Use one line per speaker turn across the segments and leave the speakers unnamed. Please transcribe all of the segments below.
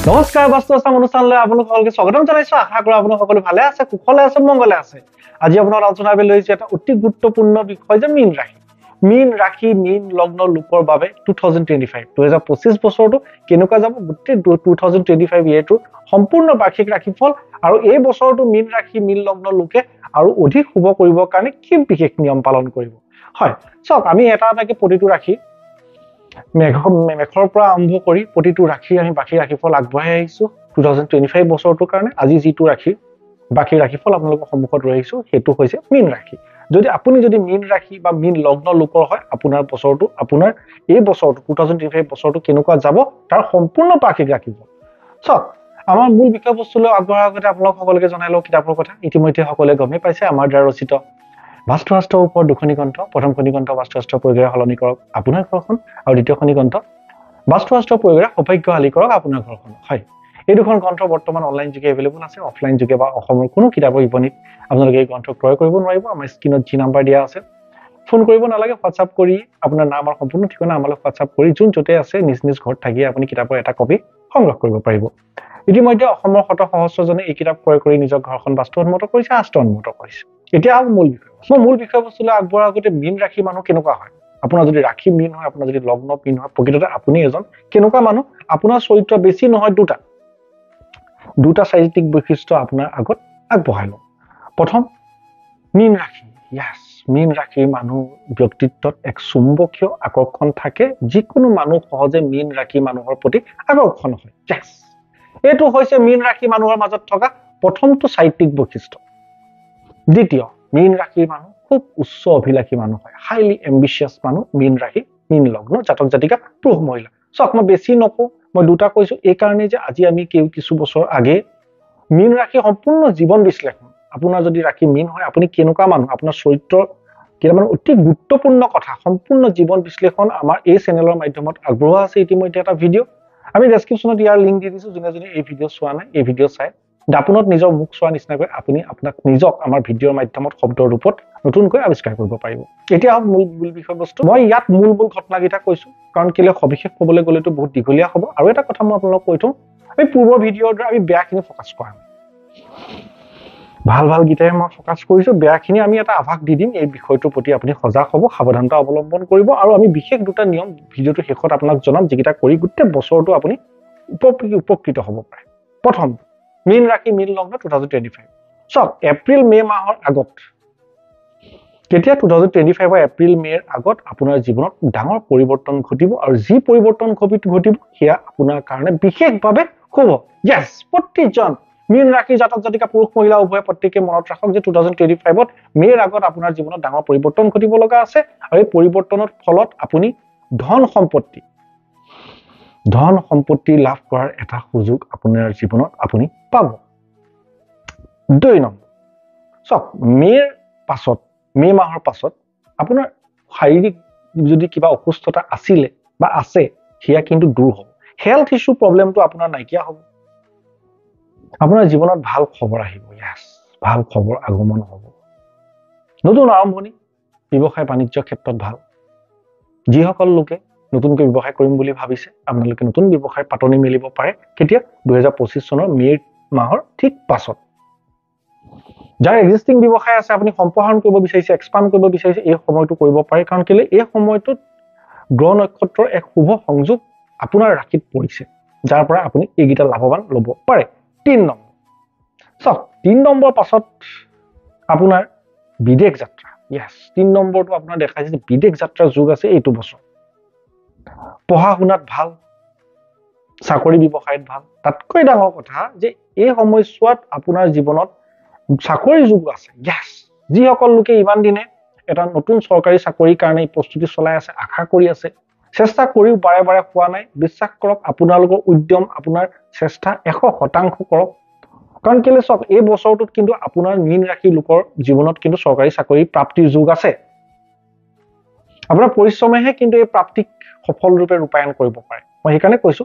নমস্কাৰ বাস্তু আছাম অনুষ্ঠানলৈ আপোনালোক সকলোকে স্বাগতম জনাইছো। আশা কৰো আপোনালোক সকলো ভালে আছে, কুশলে আছে, মংগলে আছে। আজি আপোনাৰ আলোচনা লৈ এটা অতি গুৰুত্বপূৰ্ণ বিষয় যে মীন ৰাশি। মীন ৰাশি মীন লগ্ন লোকৰ বাবে 2025 বছৰটো কেনেকুৱা যাব, গোটেই 2025 ইয়েৰটো সম্পূৰ্ণ বাৰ্ষিক ৰাশিফল আৰু এই বছৰটো মীন ৰাশি মীন লগ্ন লোকে আৰু অধিক শুভ কৰিবৰ কাৰণে কি বিশেষ নিয়ম পালন কৰিব। হয়, চাওক, আমি এটা এটাকে প্ৰতিটো ৰাশি মেঘৰ পৰা আৰম্ভ কৰি প্ৰতিটো ৰাশি আমি বাকী ৰাশিফল আগবঢ়াই আহিছো 2025 বছৰটোৰ কাৰণে। আজি যিটো ৰাশি বাকী ৰাশিফল আপোনালোকৰ সন্মুখত ৰৈ আহিছো সেইটো হৈছে মীন ৰাশি। আপুনি যদি মীন ৰাশি বা মীন লগ্ন লোকৰ হয়, আপোনাৰ এই বছৰটো 2025 বছৰটো কেনেকুৱা যাব তাৰ সম্পূৰ্ণ বাৰ্ষিক ৰাশিফল। চাওক, আমাৰ মূল বিষয়বস্তুলৈ আগবঢ়াৰ আগতে আপোনালোক সকলোকে জনাই লওঁ কিতাপৰ কথা। ইতিমধ্যে সকলোৱে গমেই পাইছে আমাৰ দ্বাৰা ৰচিত বাস্তুশাস্ত্ৰৰ ওপৰত দুখনি গ্ৰন্থ। প্ৰথমখনি গ্ৰন্থ বাস্তুশাস্ত্ৰৰ পৰিৱেশ সলনি কৰক আপোনাৰ ঘৰখন, আৰু দ্বিতীয়খনি গ্ৰন্থ বাস্তুশাস্ত্ৰৰ পৰিৱেশ সৌভাগ্যশালী কৰক আপোনাৰ ঘৰখন। হয়, এই দুখন গ্ৰন্থ বৰ্তমান অনলাইন যোগে এভেইলেবল আছে। অফলাইন যোগে বা অসমৰ কোনো কিতাপৰ বিপণীত আপোনালোকে এই গ্ৰন্থ ক্ৰয় কৰিব নোৱাৰিব। আমাৰ স্ক্ৰীনত যি নাম্বাৰ দিয়া আছে, ফোন কৰিব নালাগে, হোৱাটছআপ কৰি আপোনাৰ নাম আৰু সম্পূৰ্ণ ঠিকনা আমালৈ হোৱাটছআপ কৰি যোন য'তে আছে নিজ নিজ ঘৰত থাকিয়ে আপুনি কিতাপৰ এটা কপি সংগ্ৰহ কৰিব পাৰিব। ইতিমধ্যে অসমৰ শত সহস্ৰজনে এই কিতাপ ক্ৰয় কৰি নিজৰ ঘৰখন বাস্তুসন্মত কৰিছে, আস্তুসন্মত কৰিছে। এতিয়া মূল বিষয়বস্তুলৈ আগবঢ়াৰ আগতে মীন ৰাশি মানুহ কেনেকুৱা হয়। আপোনাৰ যদি ৰাশি মীন হয়, আপোনাৰ যদি লগ্ন মীন হয়, প্ৰকৃততে আপুনি এজন কেনেকুৱা মানুহ। আপোনাৰ চৰিত্ৰ বেছি নহয় দুটা চাৰিত্ৰিক বৈশিষ্ট্য আপোনাৰ আগত আগবঢ়াই লওঁ। প্ৰথম, মীন ৰাশি। মীন ৰাশিৰ মানুহ ব্যক্তিত্বত এক চুম্বকীয় আকৰ্ষণ থাকে। যিকোনো মানুহ সহজে মীন ৰাশি মানুহৰ প্ৰতি আকৰ্ষণ হয়। এইটো হৈছে মীন ৰাশি মানুহৰ মাজত থকা প্ৰথমটো চাৰিত্ৰিক বৈশিষ্ট্য। দ্বিতীয়, মীন ৰাশিৰ মানুহ খুব উচ্চ অভিলাষী মানুহ হয়, হাইলি এম্বিচিয়াছ মানুহ মীন ৰাশি মীন লগ্ন জাতক জাতিকা পুৰুষ মহিলা। চাওক, মই বেছি নকওঁ, মই দুটা কৈছো এই কাৰণেই যে আজি আমি কিছু বছৰ আগে মীন ৰাশি সম্পূৰ্ণ জীৱন বিশ্লেষণ, আপোনাৰ যদি ৰাশি মীন হয় আপুনি কেনেকুৱা মানুহ, আপোনাৰ চৰিত্ৰৰ কেইটামান অতি গুৰুত্বপূৰ্ণ কথা সম্পূৰ্ণ জীৱন বিশ্লেষণ আমাৰ এই চেনেলৰ মাধ্যমত আগবঢ়োৱা আছে ইতিমধ্যে এটা ভিডিঅ'। আমি ডেছক্ৰিপশ্যনত ইয়াৰ লিংক দি দিছো। যোনে এই ভিডিঅ' চোৱা নাই, এই ভিডিঅ' চাই দাপোনত নিজৰ মুখ চোৱা নিচিনাকৈ আপুনি আপোনাক নিজক আমাৰ ভিডিঅ'ৰ মাধ্যমত শব্দৰ ৰূপত নতুনকৈ আৱিষ্কাৰ কৰিব পাৰিব। এতিয়া মূল বিষয়বস্তু। মই ইয়াত মূল ঘটনাকেইটা কৈছো কাৰণ কেলে সবিশেষ ক'বলৈ গ'লেতো বহুত দীঘলীয়া হ'ব। আৰু এটা কথা মই আপোনালোকক কৈ থওঁ, আমি পূৰ্বৰ ভিডিঅ'ৰ দ্বাৰা আমি বেয়াখিনি ফ'কাছ কৰা নাই, ভাল গীতাই মই ফ'কাছ কৰিছো। বেয়াখিনি আমি এটা আভাস দি দিম। এই বিষয়টোৰ প্ৰতি আপুনি সজাগ হ'ব, সাৱধানতা অৱলম্বন কৰিব। আৰু আমি বিশেষ দুটা নিয়ম ভিডিঅ'টোৰ শেষত আপোনাক জনাম, যিকেইটা কৰি গোটেই বছৰটো আপুনি উপকৃত হ'ব পাৰে। প্ৰথম, মীন ৰাশি মীন লগ্ন 2025। চাওক, এপ্ৰিল মে মাহৰ আগত, তেতিয়া 2025 এপ্ৰিল মেৰ আগত আপোনাৰ জীৱনত ডাঙৰ পৰিৱৰ্তন ঘটিব। আৰু যি পৰিৱৰ্তন ঘটিব সেয়া আপোনাৰ কাৰণে বিশেষভাৱে শুভ। প্ৰতিজন মীন ৰাশি জাতক জাতিকা পুৰুষ মহিলা উভয়ে প্ৰত্যেকে মনত ৰাখক যে 2025 মেৰ আগত আপোনাৰ জীৱনত ডাঙৰ পৰিৱৰ্তন ঘটিব লগা আছে। আৰু এই পৰিৱৰ্তনৰ ফলত আপুনি ধন সম্পত্তি লাভ কৰাৰ এটা সুযোগ আপোনাৰ জীৱনত আপুনি পাব। 2 নম্বৰ, চাওক, মে মাহৰ পাছত আপোনাৰ শাৰীৰিক যদি কিবা অসুস্থতা আছিলে বা আছে সেয়া কিন্তু দূৰ হ'ব। হেল্থ ইছ্যু প্ৰব্লেমটো আপোনাৰ নাইকিয়া হ'ব। আপোনাৰ জীৱনত ভাল খবৰ আহিব। ভাল খবৰ আগমন হ'ব। নতুন আৰম্ভণি, ব্যৱসায় বাণিজ্য ক্ষেত্ৰত ভাল। যিসকল লোকে নতুনকৈ ব্যৱসায় কৰিম বুলি ভাবিছে আপোনালোকে নতুন ব্যৱসায় পাতনি মেলিব পাৰে। কেতিয়া? 2025 চনৰ মে মাহৰ ঠিক পাছত। যাৰ এক্সিষ্টিং ব্যৱসায় আছে, আপুনি সম্প্ৰসাৰণ কৰিব বিচাৰিছে, এক্সপাণ্ড কৰিব বিচাৰিছে, এই সময়টো কৰিব পাৰে। কাৰণ কেলে এই সময়টোত গ্ৰহ নক্ষত্ৰৰ এক শুভ সংযোগ আপোনাৰ ৰাশিত পৰিছে, যাৰ পৰা আপুনি এইকেইটা লাভৱান ল'ব পাৰে। 3 নম্বৰ, চাওক, 3 নম্বৰ পাছত আপোনাৰ বিদেশ যাত্ৰা। 3 নম্বৰটো আপোনাৰ দেখাইছে যে বিদেশ যাত্ৰাৰ যোগ আছে এইটো বছৰ। পঢ়া শুনাত ভাল, চাকৰি ব্যৱসায়ত ভাল। তাতকৈ ডাঙৰ কথা যে এই সময়ছোৱাত আপোনাৰ জীৱনত চাকৰিৰ যোগ আছে। যিসকল লোকে ইমান দিনে এটা নতুন চৰকাৰী চাকৰিৰ কাৰণে প্ৰস্তুতি চলাই আছে, আশা কৰি আছে, চেষ্টা কৰিও বাৰে হোৱা নাই, বিশ্বাস কৰক আপোনালোকৰ উদ্যম, আপোনাৰ চেষ্টা 100% কৰক। কাৰণ কেলে, চাওক, এই বছৰটোত কিন্তু আপোনাৰ মীন ৰাশি লোকৰ জীৱনত কিন্তু চৰকাৰী চাকৰি প্ৰাপ্তিৰ যোগ আছে। আপোনাৰ পৰিশ্ৰমেহে কিন্তু এই প্ৰাপ্তিক সফল ৰূপে ৰূপায়ণ কৰিব পাৰে। মই সেইকাৰণে কৈছো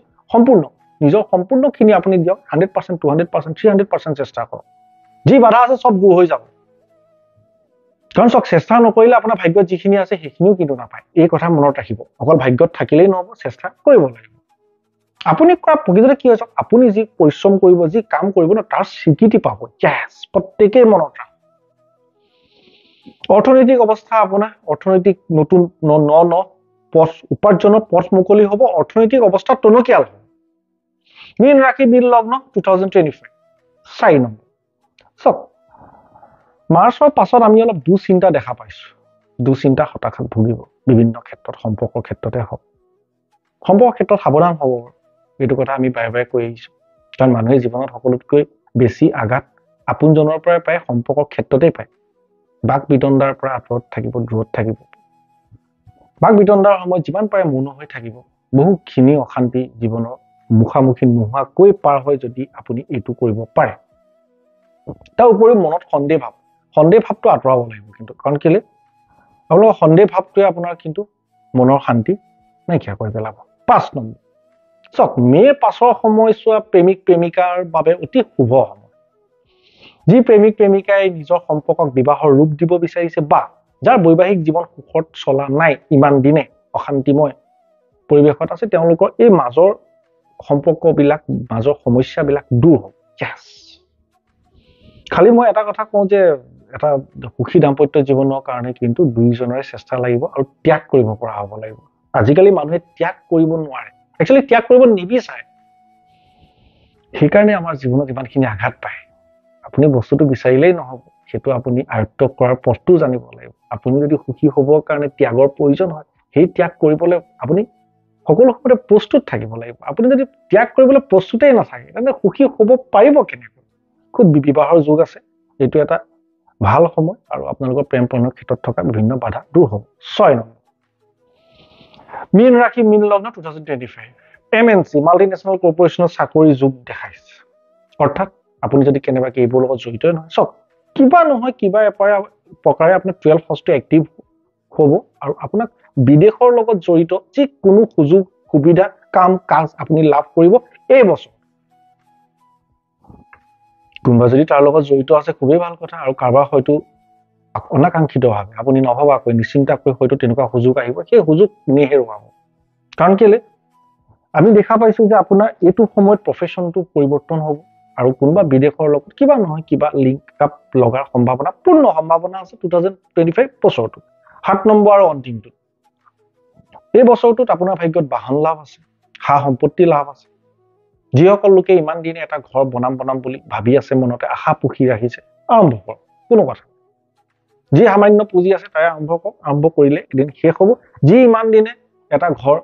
নিজৰ সম্পূৰ্ণখিনি আপুনি দিয়ক। 100%, 200%, 300% চেষ্টা কৰক। যি বাধা আছে চব দূৰ হৈ যাব। কাৰণ চাওক, চেষ্টা নকৰিলে আপোনাৰ ভাগ্যত যিখিনি আছে সেইখিনিও কিন্তু নাপায়। এই কথা মনত ৰাখিব। অকল ভাগ্যত থাকিলেই নহ'ব, চেষ্টা কৰিব লাগিব। আপুনি কৰা প্ৰকৃততে কি হৈছে আপুনি যি পৰিশ্ৰম কৰিব যি কাম কৰিব ন তাৰ স্বীকৃতি পাব yes প্ৰত্যেকই মনত ৰাখ অৰ্থনৈতিক অৱস্থা আপোনাৰ অৰ্থনৈতিক নতুন ন পথ উপাৰ্জনৰ পথ মুকলি হ'ব অৰ্থনৈতিক অৱস্থা টনকিয়াল হ'ব মীন ৰাশি মীন লগ্ন 2025 4 নম্বৰ চক মাৰ্চৰ পাছত আমি অলপ দুশ্চিন্তা দেখা পাইছো দুশ্চিন্তা হতাশাত ভুগিব বিভিন্ন ক্ষেত্ৰত সম্পৰ্কৰ ক্ষেত্ৰতে হওক সম্পৰ্কৰ ক্ষেত্ৰত সাৱধান হ'ব এইটো কথা আমি বাৰে বাৰে কৈ আহিছো কাৰণ মানুহে জীৱনত সকলোতকৈ বেছি আঘাত আপোনজনৰ পৰাই পায় সম্পৰ্কৰ ক্ষেত্ৰতেই পায় বাক বিতণ্ডাৰ পৰা আঁতৰত থাকিব দূৰত থাকিব বাক বিতণ্ডাৰ সময়ত যিমান পাৰে মৌন হৈ থাকিব বহুখিনি অশান্তি জীৱনৰ মুখামুখি নোহোৱাকৈ পাৰ হয় যদি আপুনি এইটো কৰিব পাৰে তাৰ উপৰিও মনত সন্দেহ ভাৱটো আঁতৰাব লাগিব কিন্তু কাৰণ কেলে আপোনালোকৰ সন্দেহ ভাৱটোৱে আপোনাৰ কিন্তু মনৰ শান্তি নাইকিয়া কৰি পেলাব 5 নম্বৰ চক মেৰ পাছৰ সময়ছোৱা প্ৰেমিক প্ৰেমিকাৰ বাবে অতি শুভ সময় যি প্ৰেমিক প্ৰেমিকাই নিজৰ সম্পৰ্কক বিবাহৰ ৰূপ দিব বিচাৰিছে বা যাৰ বৈবাহিক জীৱন সুখত চলা নাই ইমান দিনে অশান্তিময় পৰিৱেশত আছে তেওঁলোকৰ এই মাজৰ সম্পৰ্কবিলাক মাজৰ সমস্যাবিলাক দূৰ হ'ব yes খালি মই এটা কথা কওঁ যে এটা সুখী দাম্পত্য জীৱনৰ কাৰণে কিন্তু দুইজনৰে চেষ্টা লাগিব আৰু ত্যাগ কৰিব পৰা হ'ব লাগিব আজিকালি মানুহে ত্যাগ কৰিব নোৱাৰে একচুৱেলি ত্যাগ কৰিব নিবিচাৰে সেইকাৰণে আমাৰ জীৱনত ইমানখিনি আঘাত পায় আপুনি বস্তুটো বিচাৰিলেই নহ'ব সেইটো আপুনি আয়ত্ব কৰাৰ পথটো জানিব লাগিব আপুনি যদি সুখী হ'বৰ কাৰণে ত্যাগৰ প্ৰয়োজন হয় সেই ত্যাগ কৰিবলৈ আপুনি সকলো সময়তে প্ৰস্তুত থাকিব লাগিব আপুনি যদি ত্যাগ কৰিবলৈ প্ৰস্তুতেই নাথাকে তেন্তে সুখী হ'ব পাৰিব কেনেকৈ খুব বিবাহৰ যুগ আছে এইটো এটা ভাল সময় আৰু আপোনালোকৰ প্ৰেম প্ৰণয়ৰ ক্ষেত্ৰত থকা বিভিন্ন বাধা দূৰ হ'ব 6 নম্বৰ মীন ৰাশি মীন লগ্ন 2025 MNC মাল্টিনেশ্যনেল কৰ্পৰেশ্যনৰ চাকৰি যোগ দেখাইছে অৰ্থাৎ আপুনি যদি কেনেবাকৈ এইবোৰ লগত জড়িতই নহয় চক কিবা নহয় কিবা প্ৰকাৰে আপোনাৰ 12 হাউচটো এক্টিভ হ'ব আৰু আপোনাক বিদেশৰ লগত জড়িত যিকোনো সুযোগ সুবিধা কাম কাজ আপুনি লাভ কৰিব এই বছৰ কোনোবা যদি তাৰ লগত জড়িত আছে খুবেই ভাল কথা আৰু কাৰোবাৰ হয়তো অনাকাংক্ষিতভাৱে আপুনি নভবাকৈ নিশ্চিন্তাকৈ হয়তো তেনেকুৱা সুযোগ আহিব সেই সুযোগ নেহেৰুৱাব কাৰণ কেলে আমি দেখা পাইছো যে আপোনাৰ এইটো সময়ত প্ৰফেশ্যনটো পৰিৱৰ্তন হ'ব আৰু কোনোবা বিদেশৰ লগত কিবা নহয় কিবা লিংক আপ লগাৰ সম্ভাৱনা পূৰ্ণ সম্ভাৱনা আছে 2025 বছৰটো 7 নম্বৰ আৰু অন্তিমটো এই বছৰটোত আপোনাৰ ভাগ্যত বাহন লাভ আছে হা সম্পত্তি লাভ আছে যিসকল লোকে ইমান দিনে এটা ঘৰ বনাম বুলি ভাবি আছে মনতে আশা পুখি ৰাখিছে আৰম্ভ কৰক কোনো কথা যি সামান্য পুঁজি আছে তাৰে আৰম্ভ কৰিলে এদিন শেষ হ'ব যি ইমান দিনে এটা ঘৰ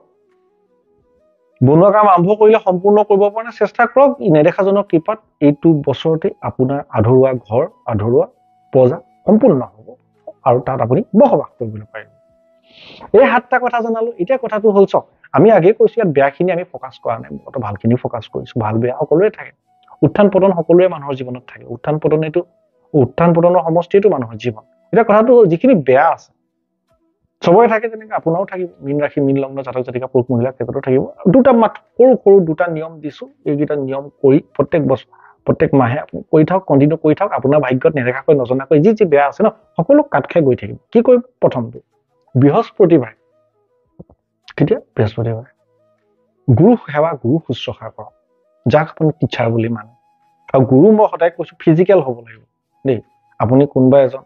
বনোৱা কাম আৰম্ভ কৰিলে সম্পূৰ্ণ কৰিব পৰা নাই চেষ্টা কৰক নেদেখাজনৰ কৃপাত এইটো বছৰতে আপোনাৰ আধৰুৱা ঘৰ আধৰুৱা প্ৰজা সম্পূৰ্ণ হ'ব আৰু তাত আপুনি বসবাস কৰিবলৈ পাৰিব এই 7টা কথা জনালো এতিয়া কথাটো হ'ল চক আমি আগে কৈছো ইয়াত বেয়াখিনি আমি ফকাস কৰা নাই অত ভালখিনি ফকাস কৰিছো ভাল বেয়া সকলোৰে থাকে উত্থান পতন সকলোৰে মানুহৰ জীৱনত থাকে উত্থান পতনৰ সমষ্টিটো মানুহৰ জীৱন এটা কথাটো যিখিনি বেয়া আছে সবৰে থাকে যেনেকৈ আপোনাও থাকিব মীন ৰাশি মীন লগ্ন জাতক জাতিকা পুৰুষ মহিলা ক্ষেত্ৰতো থাকিব দুটা মাত্ৰ সৰু দুটা নিয়ম দিছো এইকেইটা নিয়ম কৰি প্ৰত্যেক মাহে আপুনি কৰি থাকক কন্টিনিউ কৰি থাকক আপোনাৰ ভাগ্যত নেদেখাকৈ নজনাকৈ যি বেয়া আছে ন সকলো কাট খাই গৈ থাকিব কি কৰিব প্ৰথমটো বৃহস্পতিবাৰে কেতিয়া বৃহস্পতিবাৰে গুৰু সেৱা গুৰু শুশ্ৰূষা কৰক যাক আপুনি টিচাৰ বুলি মানে আৰু গুৰু মই সদায় কৈছো ফিজিকেল হ'ব লাগিব দেই আপুনি কোনোবা এজন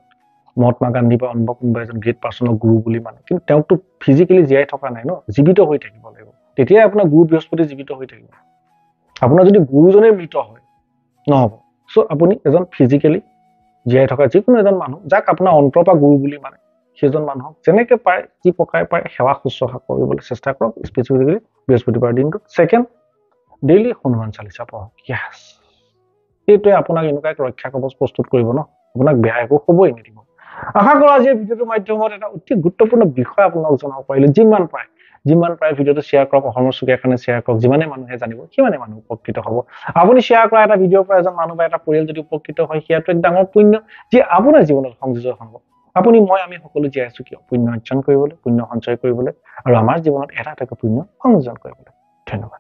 মহাত্মা গান্ধী বা অন্য কোনোবা এজন গ্ৰেট পাৰ্চনক গুৰু বুলি মানে কিন্তু তেওঁকতো ফিজিকেলি জীয়াই থকা নাই ন জীৱিত হৈ থাকিব লাগিব তেতিয়াই আপোনাৰ গুৰু বৃহস্পতি জীৱিত হৈ থাকিব আপোনাৰ যদি গুৰুজনে মৃত হয় নহ'ব সো আপুনি এজন ফিজিকেলি জীয়াই থকা যিকোনো এজন মানুহ যাক আপোনাৰ অন্তৰ পৰা গুৰু বুলি মানে সেইজন মানুহক যেনেকে পাৰে যি প্ৰকাৰে পাৰে সেৱা শুশ্ৰূষা কৰিবলৈ চেষ্টা কৰক স্পেচিফিকেলি বৃহস্পতিবাৰ দিনটো সেকেন্ড ডেইলি হনুমান চালিসা পঢ়ক yes এইটোৱে আপোনাক এনেকুৱা এক ৰক্ষা কৱচ প্ৰস্তুত কৰিব ন আপোনাক বেয়া একো হ'বই নিদিব আশা কৰোঁ আজি ভিডিঅ'টোৰ মাধ্যমত এটা অতি গুৰুত্বপূৰ্ণ বিষয় আপোনাক জনাব পাৰিলো যিমান পাৰে ভিডিঅ'টো শ্বেয়াৰ কৰক অসমৰ চুকে কাৰণে শ্বেয়াৰ কৰক যিমানে মানুহে জানিব সিমানে মানুহ উপকৃত হ'ব আপুনি শ্বেয়াৰ কৰা এটা ভিডিঅ'ৰ পৰা এজন মানুহ বা এটা পৰিয়াল যদি উপকৃত হয় সেয়াটো এক ডাঙৰ পুণ্য যি আপোনাৰ জীৱনত সংযোজন হ'ব আপুনি আমি সকলো জীয়াই আছো কিয় পুণ্য অৰ্জন কৰিবলৈ পুণ্য সঞ্চয় কৰিবলৈ আৰু আমাৰ জীৱনত এটা পুণ্য সংযোজন কৰিবলৈ ধন্যবাদ